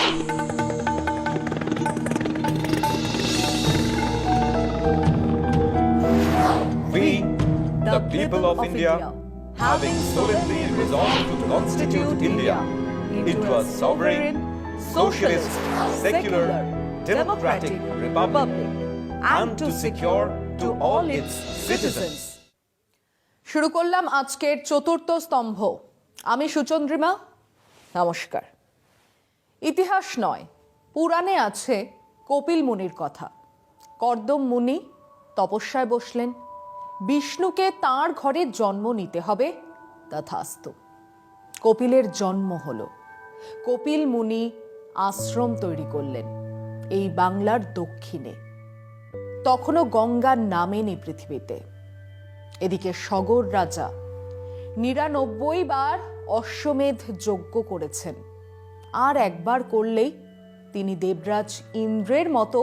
We, the people of India, having solemnly resolved to constitute India into a sovereign, socialist, secular, democratic republic, and to secure to all its citizens. শুরু করলাম আজকের চতুর্থ স্তম্ভ। আমি সুচন্দ্রিমা, নমস্কার। ইতিহাস নয়, পুরাণে আছে কপিল মুনির কথা। কর্দম মুনি তপস্যায় বসলেন, বিষ্ণুকে তাঁর ঘরে জন্ম নিতে হবে, তথাস্তু। কপিলের জন্ম হলো। কপিল মুনি আশ্রম তৈরি করলেন এই বাংলার দক্ষিণে। তখনও গঙ্গার নামেনি পৃথিবীতে। এদিকে সগর রাজা ৯৯ বার অশ্বমেধ যজ্ঞ করেছেন, আর একবার করলেই তিনি দেবরাজ ইন্দ্রের মতো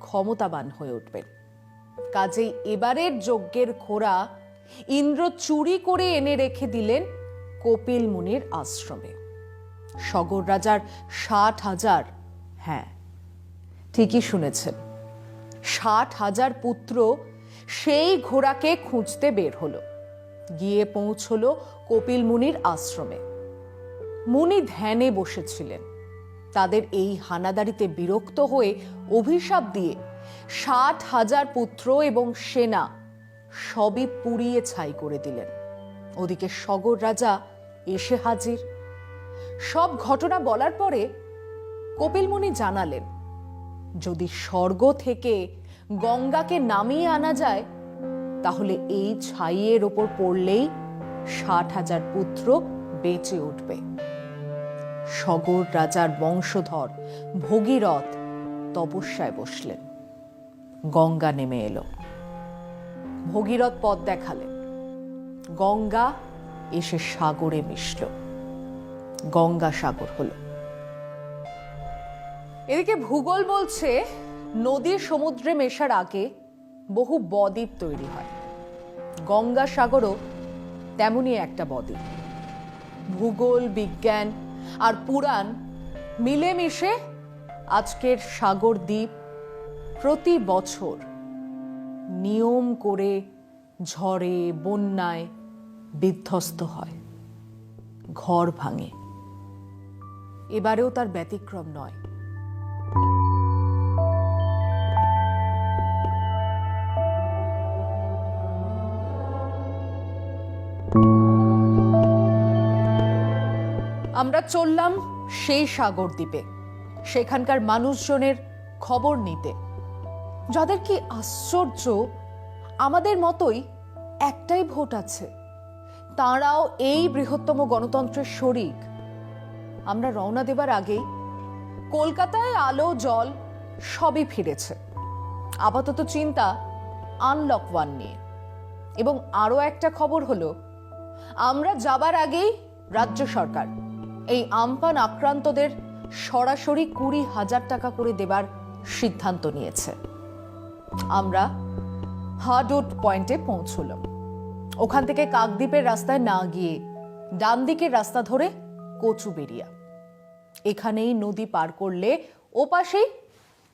ক্ষমতাবান হয়ে উঠবেন। কাজেই এবারের যজ্ঞের খোরা ইন্দ্র চুরি করে এনে রেখে দিলেন কপিল মুনির আশ্রমে। সগর রাজার ৬০,০০০, হ্যাঁ ঠিকই শুনেছেন, ৬০,০০০ পুত্র সেই ঘোড়াকে খুঁজতে বের হলো, গিয়ে পৌঁছলো কপিল মুনির আশ্রমে। মুনি ধ্যানে বসেছিলেন। তাদের এই হানাদারিতে বিরক্ত হয়ে অভিশাপ দিয়ে ৬০,০০০ পুত্র এবং সেনা সবই পুড়িয়ে ছাই করে দিলেন। ওদিকে সগর রাজা এসে হাজির। সব ঘটনা বলার পরে কপিল মুনি জানালেন, যদি স্বর্গ থেকে গঙ্গাকে নামিয়ে আনা যায়, তাহলে এই ছাইয়ের ওপর পড়লেই ৬০,০০০ পুত্র বেঁচে উঠবে। সগর রাজার বংশধর ভগীরথ তপস্যায় বসলেন। গঙ্গা নেমে এলো। ভগীরথ পথ দেখালেন। গঙ্গা এসে সাগরে মিশল। গঙ্গা সাগর হলো। এদিকে ভূগোল বলছে নদী সমুদ্রে মেশার আগে বহু বদ্বীপ তৈরি হয়। গঙ্গা সাগরও তেমনই একটা বদ্বীপ। ভূগোল, বিজ্ঞান আর পুরাণ মিলেমিশে আজকের সাগর দ্বীপ প্রতি বছর নিয়ম করে ঝড়ে, বন্যায় বিধ্বস্ত হয়, ঘর ভাঙে। এবারেও তার ব্যতিক্রম নয়। আমরা চললাম সেই সাগর দ্বীপে, সেখানকার মানুষজনের খবর নিতে, যাদের কি আশ্চর্য, আমাদের মতোই একটাই ভোট আছে, তাঁরাও এই বৃহত্তম গণতন্ত্রের শরিক। আমরা রওনা দেবার আগেই কলকাতায় আলো জল সবই ফিরেছে। আপাতত চিন্তা আনলক 1 নিয়ে। এবং আরো একটা খবর হলো, আমরা যাবার আগেই রাজ্য সরকার এই আমপান আক্রান্তদের সরাসরি ২০,০০০ টাকা করে দেবার সিদ্ধান্ত নিয়েছে। আমরা হার্ডউড পয়েন্টে পৌঁছলাম। ওখান থেকে কাকদ্বীপের রাস্তায় না গিয়ে ডান দিকের রাস্তা ধরে কচুবেড়িয়া। এখানেই নদী পার করলে ওপাশেই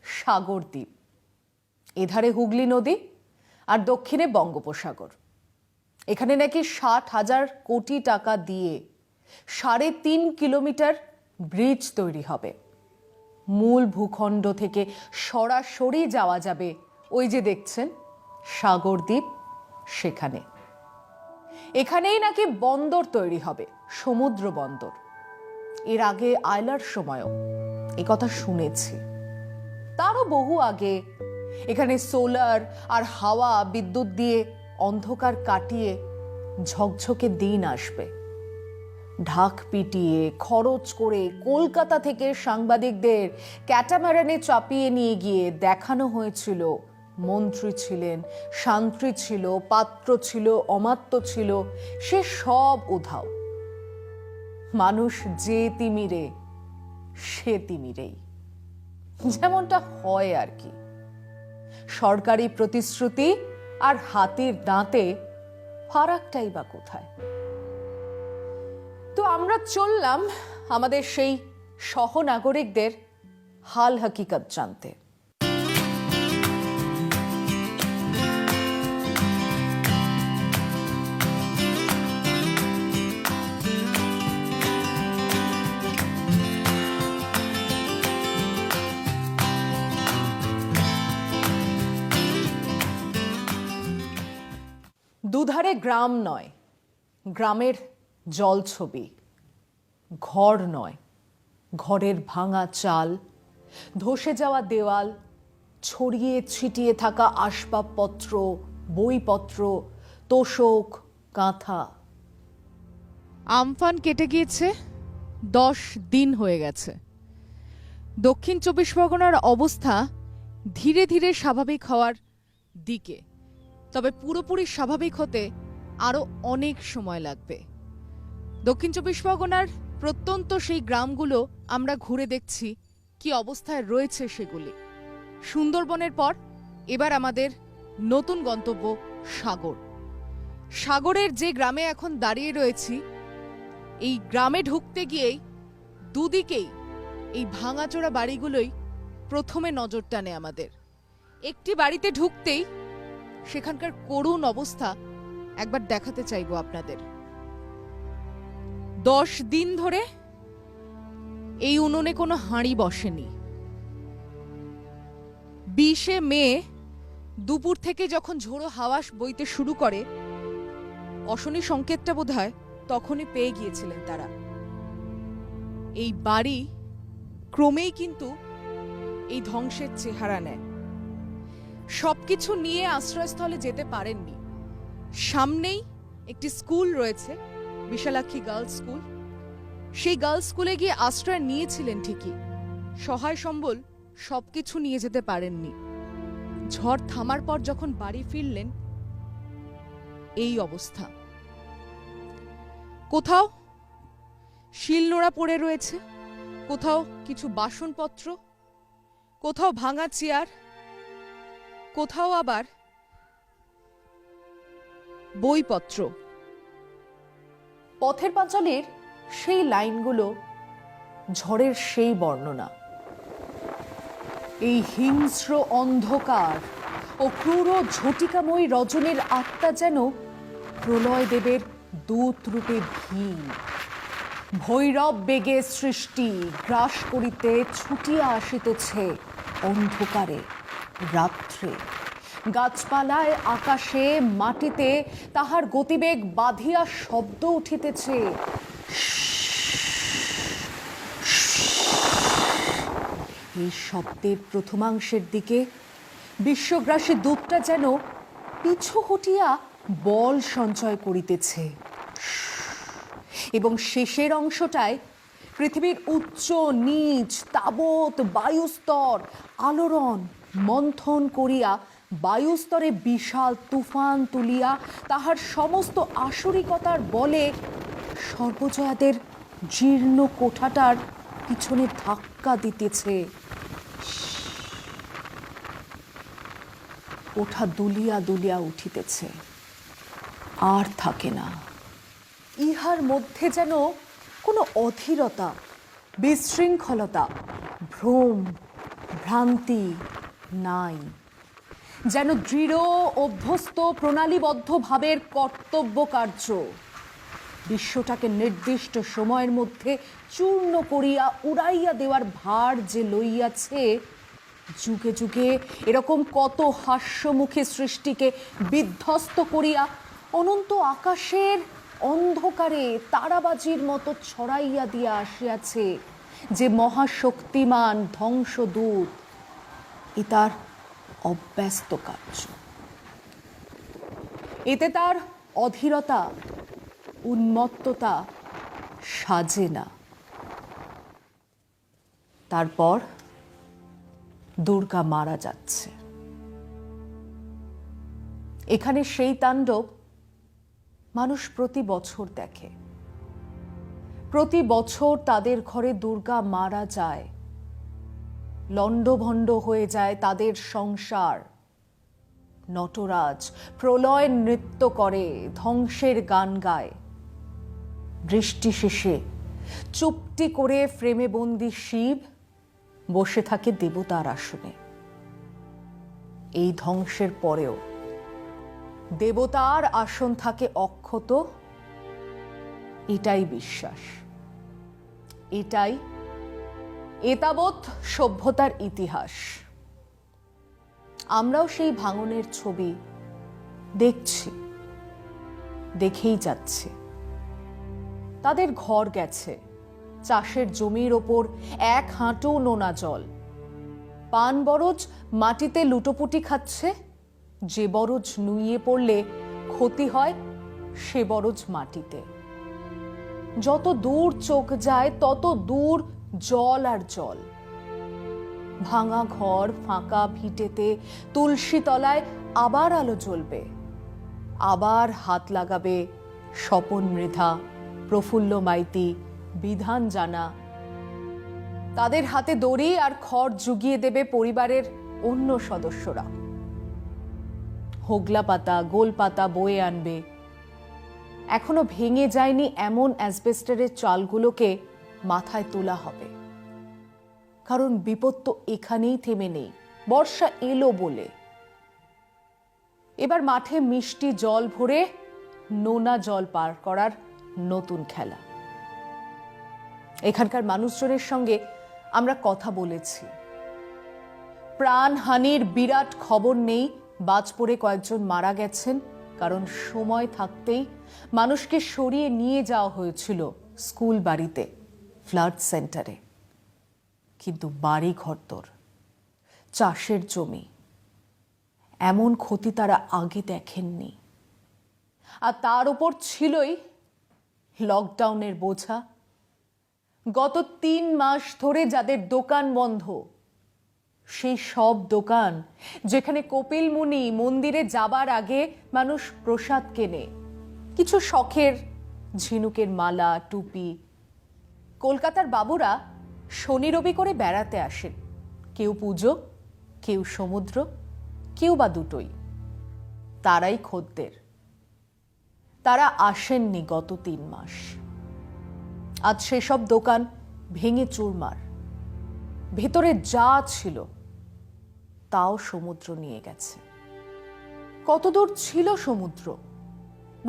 সাগর দ্বীপ। এধারে হুগলি নদী আর দক্ষিণে বঙ্গোপসাগর। এখানে নাকি ৬০,০০০ কোটি টাকা দিয়ে ৩.৫ কিলোমিটার ব্রিজ তৈরি হবে। মূল ভূখণ্ড থেকে সরাসরি যাওয়া যাবে ওই যে দেখছেন সাগর দ্বীপ, সেখানে। এখানেই নাকি বন্দর তৈরি হবে, সমুদ্র বন্দর। এর আগে আয়লার সময়ও এ কথা শুনেছি। তারও বহু আগে এখানে সোলার আর হাওয়া বিদ্যুৎ দিয়ে অন্ধকার কাটিয়ে ঝকঝকে দিন আসবে। ঢাক পিটিয়ে খরচ করে কলকাতা থেকে সাংবাদিকদের ক্যাটামারানে চাপিয়ে নিয়ে গিয়ে দেখানো হয়েছিল মন্ত্রী ছিলেন, শান্ত্রী ছিল, পাত্র ছিল, অমাত্য ছিল, সে সব উধাও। মানুষ যে তিমিরে সে তিমিরেই, যেমনটা হয় আর কি। সরকারি প্রতিশ্রুতি আর হাতির দাঁতে ফারাকটাই বা কোথায়? তো আমরা চললাম আমাদের সেই সহনাগরিকদের হাল হাকিকত জানতে। দুধারে গ্রাম নয়, গ্রামের জলছবি, ঘর নয়, ঘরের ভাঙা চাল, ধসে যাওয়া দেওয়াল, ছড়িয়ে ছিটিয়ে থাকা আসবাবপত্র, বইপত্র, তোশক, কাঁথা। আমফান কেটে গিয়েছে, 10 দিন হয়ে গেছে। দক্ষিণ 24 পরগনার অবস্থা ধীরে ধীরে স্বাভাবিক হওয়ার দিকে, তবে পুরোপুরি স্বাভাবিক হতে আরও অনেক সময় লাগবে। দক্ষিণ 24 পরগনার প্রত্যন্ত সেই গ্রামগুলো আমরা ঘুরে দেখছি কি অবস্থায় রয়েছে সেগুলি। সুন্দরবনের পর এবার আমাদের নতুন গন্তব্য সাগর। সাগরের যে গ্রামে এখন দাঁড়িয়ে রয়েছি, এই গ্রামে ঢুকতে গিয়েই দুদিকেই এই ভাঙাচোরা বাড়িগুলোই প্রথমে নজর টানে আমাদের। একটি বাড়িতে ঢুকতেই সেখানকার করুণ অবস্থা একবার দেখাতে চাইবো আপনাদের। 10 দিন ধরে এই উনুনে কোনো হাঁড়ি বসেনি। 20 মে দুপুর থেকে যখন ঝোড়ো হাওয়া বইতে শুরু করে, অশনি সংকেতটা বোধহয় তখনই পেয়ে গিয়েছিলেন তারা। এই বাড়ি ক্রমেই কিন্তু এই ধ্বংসের চেহারা নেয়। সবকিছু নিয়ে আশ্রয়স্থলে যেতে পারেননি। সামনেই একটি স্কুল রয়েছে, বিশালাক্ষী গার্লস স্কুল। সেই গার্লস স্কুলে গিয়ে আশ্রয় নিয়েছিলেন ঠিকই, সহায় সম্বল সবকিছু নিয়ে যেতে পারেননি। ঝড় থামার পর যখন বাড়ি ফিরলেন, এই অবস্থা। কোথাও শিলনোড়া পড়ে রয়েছে, কোথাও কিছু বাসনপত্র, কোথাও ভাঙা চেয়ার, কোথাও আবার বইপত্র। পথের পাঁচালীর সেই লাইনগুলো ঝড়ের সেই বর্ণনা। এই হিংস্র অন্ধকার ও ক্রূর ঝটিকাময়ী রজনীর আত্মা যেন প্রলয় দেবের দূত রূপে ভীম। ভৈরব বেগে সৃষ্টি গ্রাস করিতে ছুটিয়া আসিতেছে অন্ধকারে রাত্রে। গাছপালায়, আকাশে, মাটিতে তাহার গতিবেগ বাঁধিয়া শব্দ উঠিতেছে। এই শব্দের প্রথমাংশের দিকে বিশ্বগ্রাসী দূতটা যেন পিছু হটিয়া বল সঞ্চয় করিতেছে, এবং শেষের অংশটায় পৃথিবীর উচ্চ নীচ তাবৎ বায়ুস্তর আলোড়ন মন্থন করিয়া বায়ুস্তরে বিশাল তুফান তুলিয়া তাহার সমস্ত আসরিকতার বলে সর্বজয়াদের জীর্ণ কোঠাটার পিছনে ধাক্কা দিতেছে। কোঠা দুলিয়া দুলিয়া উঠিতেছে, আর থাকে না। ইহার মধ্যে যেন কোনো অধীরতা, বিশৃঙ্খলতা, ভ্রম, ভ্রান্তি নাই। যেন দৃঢ় অভ্যস্ত প্রণালীবদ্ধ ভাবের কর্তব্য কার্য। বিশ্বটাকে নির্দিষ্ট সময়ের মধ্যে চূর্ণ করিয়া উড়াইয়া দেওয়ার ভার যে লইয়াছে, যুগে যুগে এরকম কত হাস্যমুখী সৃষ্টিকে বিধ্বস্ত করিয়া অনন্ত আকাশের অন্ধকারে তারাবাজির মতো ছড়াইয়া দিয়া আসিয়াছে যে মহাশক্তিমান ধ্বংসদূত, এ তার অব্যস্ত কার্য। এতে তার অধীরতা, উন্মত্ততা সাজে না। তারপর দুর্গা মারা যাচ্ছে। এখানে সেই তাণ্ডব মানুষ প্রতি বছর দেখে। প্রতি বছর তাদের ঘরে দুর্গা মারা যায়, লণ্ডভণ্ড হয়ে যায় তাদের সংসার। নটরাজ প্রলয়ের নৃত্য করে, ধ্বংসের গান গায়। বৃষ্টি শেষে চুপটি করে ফ্রেমে বন্দি শিব বসে থাকে দেবতার আসনে। এই ধ্বংসের পরেও দেবতার আসন থাকে অক্ষত, এটাই বিশ্বাস, এটাই এতাবৎ সভ্যতার ইতিহাস। আমরাও সেই ভাঙনের ছবি দেখছি, দেখেই যাচ্ছি। তাদের ঘর গেছে, চাষের জমির ওপর 1 হাঁটু নোনা জল। পান বরজ মাটিতে লুটোপুটি খাচ্ছে, যে বরজ নুইয়ে পড়লে ক্ষতি হয় সে বরজ মাটিতে। যত দূর চোখ যায় তত দূর জল আর জল। ভাঙা ঘর, ফাঁকা ভিটেতে তুলসী তলায় আবার আলো জ্বলবে, আবার হাত লাগাবে স্বপন মৃধা, প্রফুল্ল মাইতি, বিধান জানা। তাদের হাতে দড়ি আর খড় জুগিয়ে দেবে পরিবারের অন্য সদস্যরা। হোগলা পাতা, গোল পাতা বয়ে আনবে। এখনো ভেঙে যায়নি এমন অ্যাসবেস্টারের চালগুলোকে মাথায় তোলা হবে, কারণ বিপদ তো এখানেই থেমে নেই, বর্ষা এলো বলে। এবার মাঠে মিষ্টি জল ভরে নোনা জল পার করার নতুন খেলা। এখানকার মানুষজনের সঙ্গে আমরা কথা বলেছি। প্রাণহানির বিরাট খবর নেই, বাজ পড়ে কয়েকজন মারা গেছেন, কারণ সময় থাকতেই মানুষকে সরিয়ে নিয়ে যাওয়া হয়েছিল স্কুল বাড়িতে, ফ্লাড সেন্টারে। কিন্তু বাড়ি ঘরদোর, চাষের জমি, এমন ক্ষতি তারা আগে দেখেননি। আর তার উপর ছিলই লকডাউনের বোঝা। গত 3 মাস ধরে যাদের দোকান বন্ধ, সেই সব দোকান যেখানে কপিল মুনি মন্দিরে যাবার আগে মানুষ প্রসাদ কেনে, কিছু শখের ঝিনুকের মালা, টুপি। কলকাতার বাবুরা শনি রবি করে বেড়াতে আসেন, কেউ পুজো, কেউ সমুদ্র, কেউ বা দুটোই। তারাই খদ্দের, তারা আসেননি গত 3 মাস। আজ সেসব দোকান ভেঙে চুরমার, ভেতরে যা ছিল তাও সমুদ্র নিয়ে গেছে। কতদূর ছিল সমুদ্র?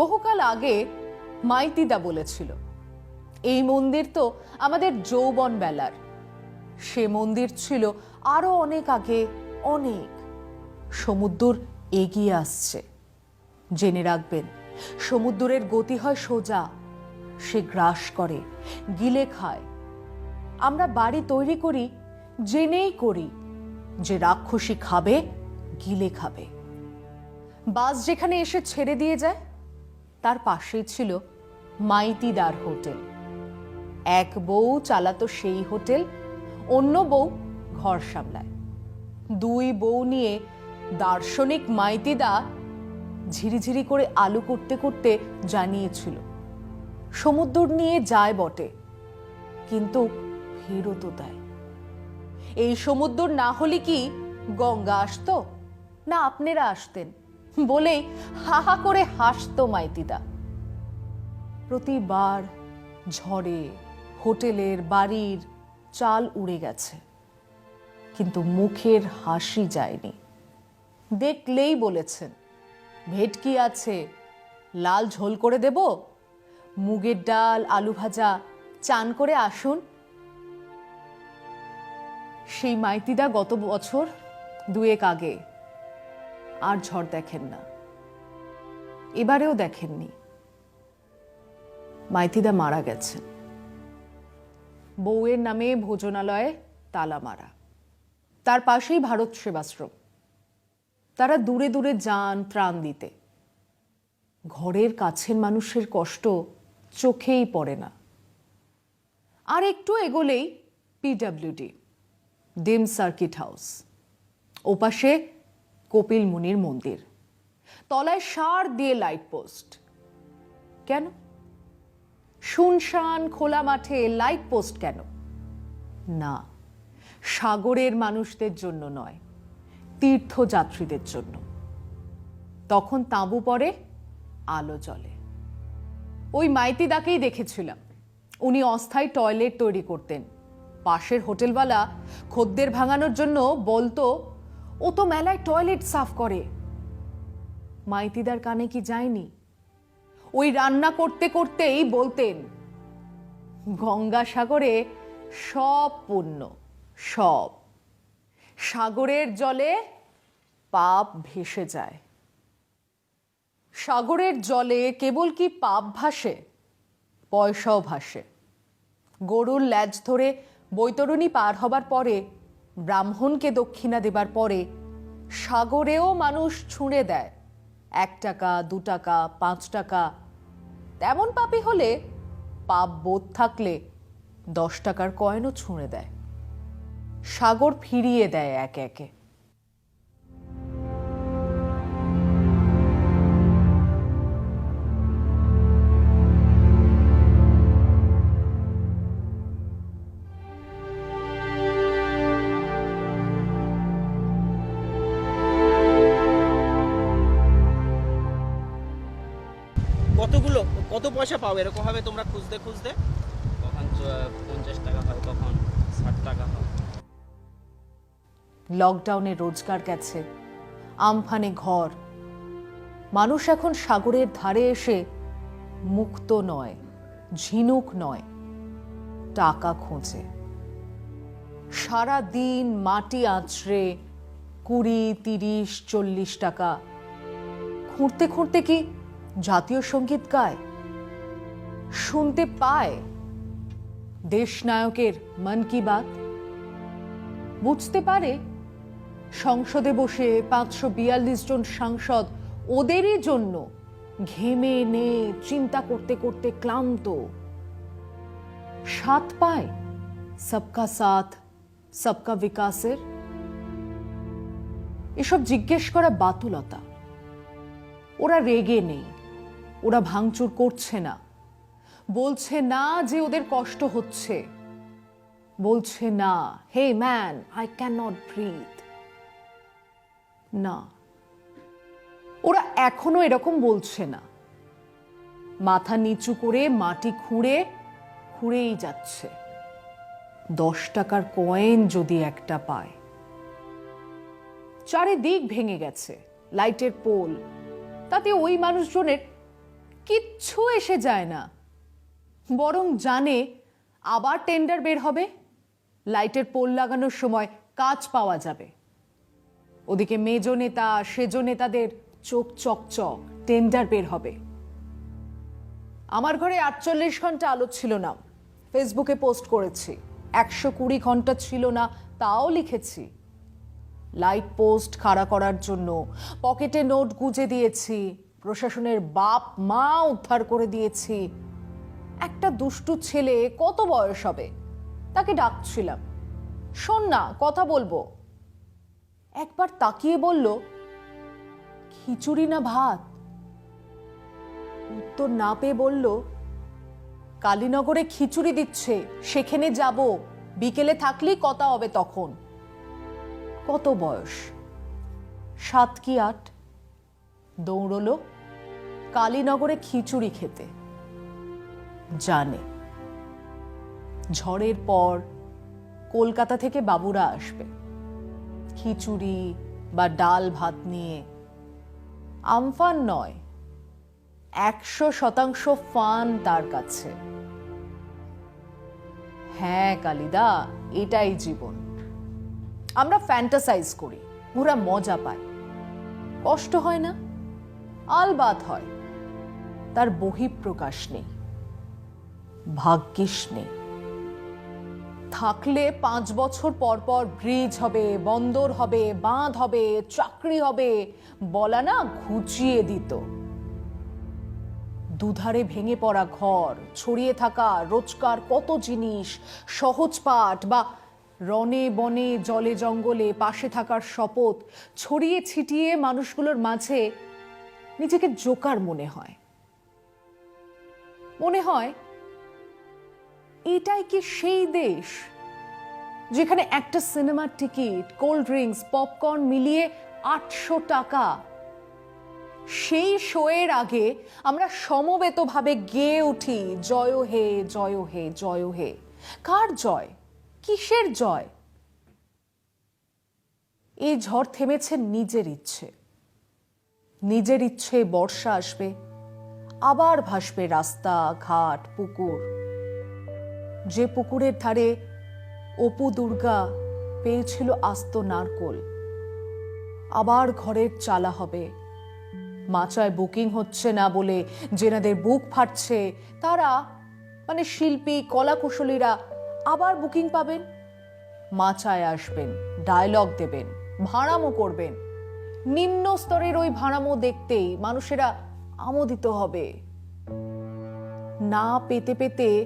বহুকাল আগে মাইতিদা বলেছিল, এই মন্দির তো আমাদের যৌবন বেলার। সে মন্দির ছিল আরো অনেক আগে, অনেক। সমুদ্র এগিয়ে আসছে, জেনে রাখবেন। সমুদ্রের গতি হয় সোজা, সে গ্রাস করে, গিলে খায়। আমরা বাড়ি তৈরি করি, জেনেই করি যে রাক্ষসী খাবে, গিলে খাবে। বাস যেখানে এসে ছেড়ে দিয়ে যায়, তার পাশেই ছিল মাইতিদার হোটেল। এক বউ চালাতো সেই হোটেল, অন্য বউ ঘর সামলায়। 2 বউ নিয়ে দার্শনিক মাইতিদা ঝিরিঝিরি করে আলু করতে করতে জানিয়েছিল, সমুদ্র নিয়ে যায় বটে, কিন্তু ফেরতও দেয়। এই সমুদ্র না হলে কি গঙ্গা আসতো? না আপনারা আসতেন? বলেই হা হা করে হাসতো মাইতিদা। প্রতিবার ঝড়ে হোটেলের, বাড়ির চাল উড়ে গেছে, কিন্তু মুখের হাসি যায়নি। দেখলেই বলেছেন, ভেটকি আছে, লাল ঝোল করে দেব, মুগের ডাল, আলু ভাজা, চান করে আসুন। সেই মাইতিদা গত বছর 2 আগে আর ঝড় দেখেন না, এবারেও দেখেননি। মাইতিদা মারা গেছেন। বউয়ের নামে ভোজনালয়ে তালা মারা, তার পাশেই ভারত সেবাশ্রম। তারা দূরে দূরে যান ত্রাণ দিতে। ঘরের কাছের মানুষের কষ্ট চোখেই পড়ে না। আর একটু এগোলেই পিডব্লিউডি, ডিম সার্কিট হাউস, ওপাশে কপিল মুনির মন্দির, তলায় সার দিয়ে লাইট পোস্ট। কেন? শুনশান খোলা মাঠে লাইট পোস্ট কেন? না, সাগরের মানুষদের জন্য নয়, তীর্থযাত্রীদের জন্য। তখন তাঁবু পড়ে, আলো জ্বলে। ওই মাইতিদাকেই দেখেছিলাম, উনি অস্থায়ী টয়লেট তৈরি করতেন। পাশের হোটেলওয়ালা খদ্দের ভাঙানোর জন্য বলতো, ও তো মেলায় টয়লেট সাফ করে। মাইতিদার কানে কি যায়নি? ওই রান্না করতে করতেই বলতেন, গঙ্গাসাগরে সব পুণ্য, সব। সাগরের জলে পাপ ভেসে যায়। সাগরের জলে কেবল কি পাপ ভাসে, পয়সাও ভাসে। গরুর ল্যাজ ধরে বৈতরণী পার হবার পরে, ব্রাহ্মণকে দক্ষিণা দেবার পরে সাগরেও মানুষ ছুঁড়ে দেয় 1 টাকা, 2 টাকা, 5 টাকা। তেমন পাপী হলে, পাপ বোধ থাকলে 10 টাকার কয়েনও ছুঁড়ে দেয়। সাগর ফিরিয়ে দেয় একে একে। কত পয়সা পাও এরকম ভাবে তোমরা খুঁজতে খুঁজতে? কখন 50 টাকা হয়, কখন 60 টাকা হয়। লকডাউনে রোজগার গেছে, আমফানে ঘর। মানুষ এখন সাগরের ধারে এসে মুক্ত নয়, ঝিনুক নয়, টাকা খোঁজে। সারা দিন মাটি আঁচড়ে 20, 30, 40 টাকা খুঁড়তে খুঁড়তে কি জাতীয় সঙ্গীত গায়? শুনতে পায় দেশনায়কের মন কি বাত? বুঝতে পারে সংসদে বসে 542 জন সাংসদ ওদেরই জন্য ঘেমে নে চিন্তা করতে করতে ক্লান্ত। সাথ পায় সবকা সাথ সবকা বিকাশের? এসব জিজ্ঞেস করা বাতুলতা। ওরা রেগে নেই, ওরা ভাঙচুর করছে না, বলছে না যে ওদের কষ্ট হচ্ছে, বলছে না hey man I can not breathe. না, ওরা এখনো এরকম বলছে না। মাথা নিচু করে মাটি খুঁড়েই যাচ্ছে। 10 টাকার কয়েন যদি একটা পায়। চারিদিক ভেঙে গেছে, লাইটের পোল, তাতে ওই মানুষজনের কিচ্ছু এসে যায় না। বরং জানে আবার টেন্ডার বের হবে, লাইটের পোল লাগানোর সময় কাজ পাওয়া যাবে। ওদিকে মেজ নেতা সেজ নেতাদের চোখ চকচক, টেন্ডার বের হবে। আমার ঘরে 48 ঘন্টা আলো ছিল না, ফেসবুকে পোস্ট করেছি। 120 ঘন্টা ছিল না, তাও লিখেছি। লাইট পোস্ট খাড়া করার জন্য পকেটে নোট গুজে দিয়েছি, প্রশাসনের বাপ মা উদ্ধার করে দিয়েছি। একটা দুষ্টু ছেলে, কত বয়স হবে, তাকে ডাকছিলাম, শোন না কথা বলবো। একবার তাকিয়ে বলল, খিচুড়ি না ভাত? উত্তর না পেয়ে বলল, কালীনগরে খিচুড়ি দিচ্ছে, সেখানে যাব, বিকেলে থাকলেই কথা হবে তখন। কত বয়স, 7 কি 8? দৌড়লো কালীনগরে খিচুড়ি খেতে। জানে ঝড়ের পর কলকাতা থেকে বাবুরা আসবে খিচুড়ি বা ডাল ভাত নিয়ে। আমফান নয়, 100% ফান তার কাছে। হ্যাঁ কালিদা, এটাই জীবন। আমরা ফ্যান্টাসাইজ করি, ওরা মজা পায়। কষ্ট হয় না? আলবাত হয়। তার বহিঃপ্রকাশ নেই, ভাগ্যিস নেই। থাকলে 5 বছর পর পর ব্রিজ হবে, বন্দর হবে, বাঁধ হবে, চাকরি হবে বলা না ঘুচিয়ে দিত। দুধারে ভেঙে পড়া ঘর, ছড়িয়ে থাকা রোজকার কত জিনিস, সহজপাঠ বা রনে বনে জলে জঙ্গলে পাশে থাকার শপথ ছড়িয়ে ছিটিয়ে মানুষগুলোর মাঝে নিজেকে জোকার মনে হয়। মনে হয় এটাই কি সেই দেশ যেখানে একটা সিনেমার টিকিট, কোল্ড ড্রিঙ্কস, পপকর্ন মিলিয়ে 800 টাকা? সেই শোয়ের আগে আমরা সমবেতভাবে গেয়ে উঠি জয় হে জয় হে জয় হে। কার জয়? কিসের জয়? এই ঝড় থেমেছে নিজের ইচ্ছে। নিজের ইচ্ছে বর্ষা আসবে, আবার ভাসবে রাস্তা ঘাট পুকুর। যে পুকুরের ধারে অপু দুর্গা পেয়েছিল আস্ত নারকোল, আবার ঘরের চালা হবে। মাচায় বুকিং হচ্ছে না বলে যেনাদের বুক ফাটছে তারা, মানে শিল্পী কলাকুশলীরা, আবার বুকিং পাবেন। মাচায় আসবেন, ডায়লগ দেবেন, ভাড়ামো করবেন। নিম্ন স্তরের ওই ভাড়ামো দেখতেই মানুষেরা আমোদিত হবে। না পেতে পেতে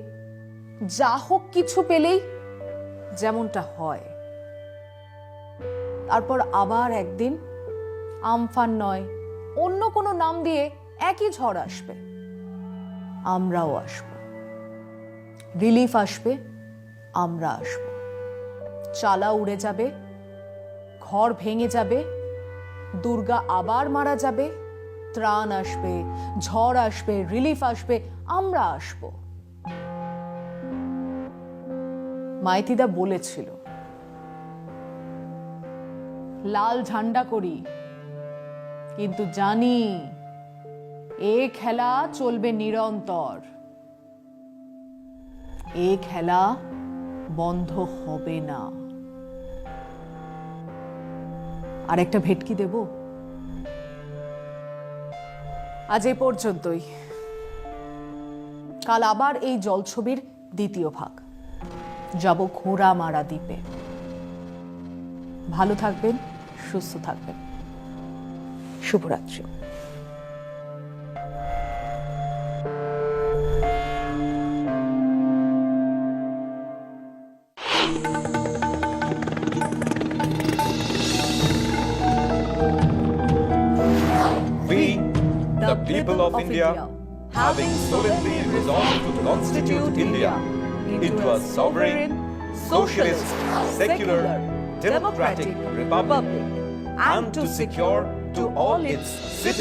যা হোক কিছু পেলেই যেমনটা হয়। তারপর আবার একদিন আমফান নয়, অন্য কোনো নাম দিয়ে একই ঝড় আসবে। আমরাও আসব, রিলিফ আসবে, আমরা আসব। চালা উড়ে যাবে, ঘর ভেঙে যাবে, দুর্গা আবার মারা যাবে, ত্রাণ আসবে, ঝড় আসবে, রিলিফ আসবে, আমরা আসব। মাইতিদা বলেছিল, লাল ঝান্ডা করি, কিন্তু জানি এ খেলা চলবে নিরন্তর। এ খেলা বন্ধ হবে না। আর একটা ভেটকি দেব? আজ এ পর্যন্তই। কাল আবার এই জলছবির দ্বিতীয় ভাগ। যাব ঘোড়ামারা দ্বীপে। ভালো থাকবেন, সুস্থ থাকবেন। শুভরাত্রি। We, the people of India, having solemnly resolved to constitute India into a sovereign, socialist, secular, democratic republic, and to secure to all its citizens